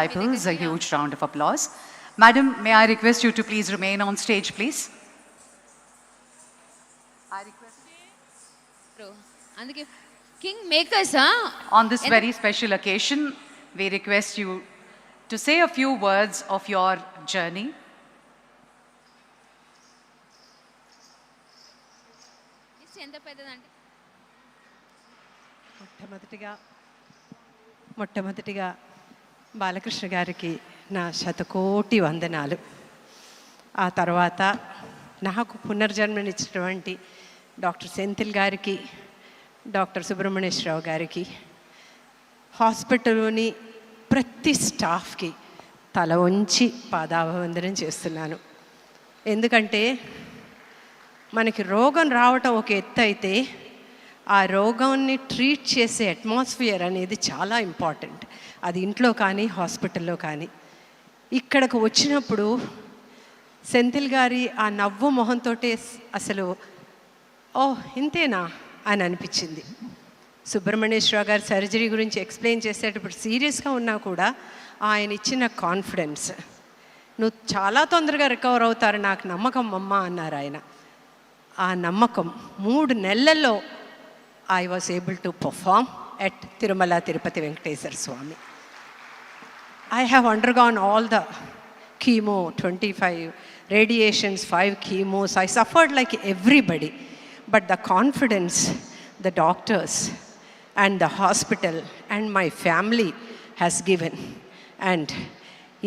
Disciples, a huge round of applause. Madam, may I request you to please remain on stage, please? I request అందుకే king makers on this very special occasion, we request you to say a few words of your journey. ఎంత పెద్దదంటే మొట్టమొదటిగా బాలకృష్ణ గారికి నా శతకోటి వందనాలు. ఆ తర్వాత నాకు పునర్జన్మనిచ్చినటువంటి డాక్టర్ సెంథిల్ గారికి, డాక్టర్ సుబ్రహ్మణ్యేశ్వరరావు గారికి, హాస్పిటల్లోని ప్రతి స్టాఫ్కి తల వంచి పాదాభివందనం చేస్తున్నాను. ఎందుకంటే మనకి రోగం రావటం ఒక ఎత్తు అయితే ఆ రోగాన్ని ట్రీట్ చేసే అట్మాస్ఫియర్ అనేది చాలా ఇంపార్టెంట్. అది ఇంట్లో కానీ హాస్పిటల్లో కానీ. ఇక్కడికి వచ్చినప్పుడు సెంథిల్ గారి ఆ నవ్వు మొహంతో అసలు ఇంతేనా అని అనిపించింది. సుబ్రహ్మణ్యేశ్వరరావు గారి సర్జరీ గురించి ఎక్స్ప్లెయిన్ చేసేటప్పుడు సీరియస్గా ఉన్నా కూడా ఆయన ఇచ్చిన కాన్ఫిడెన్స్, నువ్వు చాలా తొందరగా రికవర్ అవుతారు, నాకు నమ్మకం అమ్మ అన్నారు ఆయన. ఆ నమ్మకం 3 నెలల్లో I was able to perform at Tirumala Tirupati Venkateswara Swami. I have undergone all the chemo, 25 radiations, 5 chemos. I suffered like everybody. But the confidence the doctors and the hospital and my family has given, and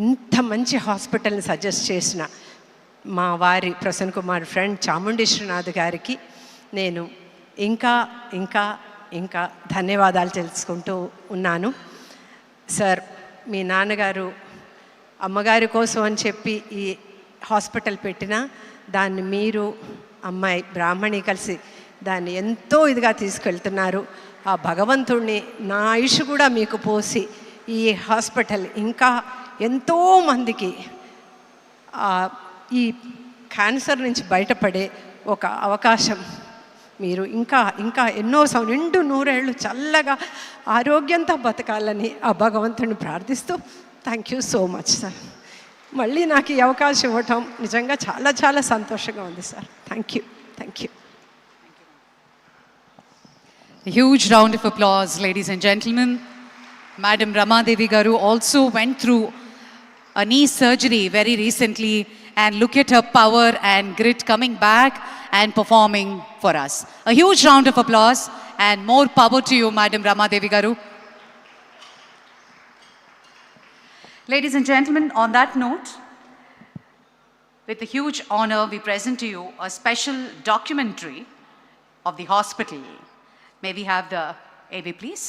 ఇంత మంచి హాస్పిటల్ని suggest చేసిన మా వారి Prasanna Kumar friend Chamundeswaranath గారికి నేను ఇంకా ఇంకా ఇంకా ధన్యవాదాలు తెలుసుకుంటూ ఉన్నాను. సార్, మీ నాన్నగారు అమ్మగారి కోసం అని చెప్పి ఈ హాస్పిటల్ పెట్టినా దాన్ని మీరు అమ్మాయి బ్రాహ్మణి కలిసి దాన్ని ఎంతో ఇదిగా తీసుకెళ్తున్నారు. ఆ భగవంతుడిని నా ఆయుష్ కూడా మీకు పోసి ఈ హాస్పిటల్ ఇంకా ఎంతోమందికి ఈ క్యాన్సర్ నుంచి బయటపడే ఒక అవకాశం మీరు ఇంకా ఇంకా ఎన్నో నిండు 100 ఏళ్ళు చల్లగా ఆరోగ్యంతో బతకాలని ఆ భగవంతుడిని ప్రార్థిస్తూ thank you so much sir. మళ్ళీ నాకు ఈ అవకాశం ఇవ్వటం నిజంగా చాలా చాలా సంతోషంగా ఉంది sir. Thank you, thank you. A huge round of applause, ladies and gentlemen. Madam Rama Devi Garu also went through a knee surgery very recently, and look at her power and grit coming back and performing for us. A huge round of applause and more power to you, Madam Rama Devi Garu. Ladies and gentlemen, on that note, with a huge honor, we present to you a special documentary of the hospital. May we have the AV, please?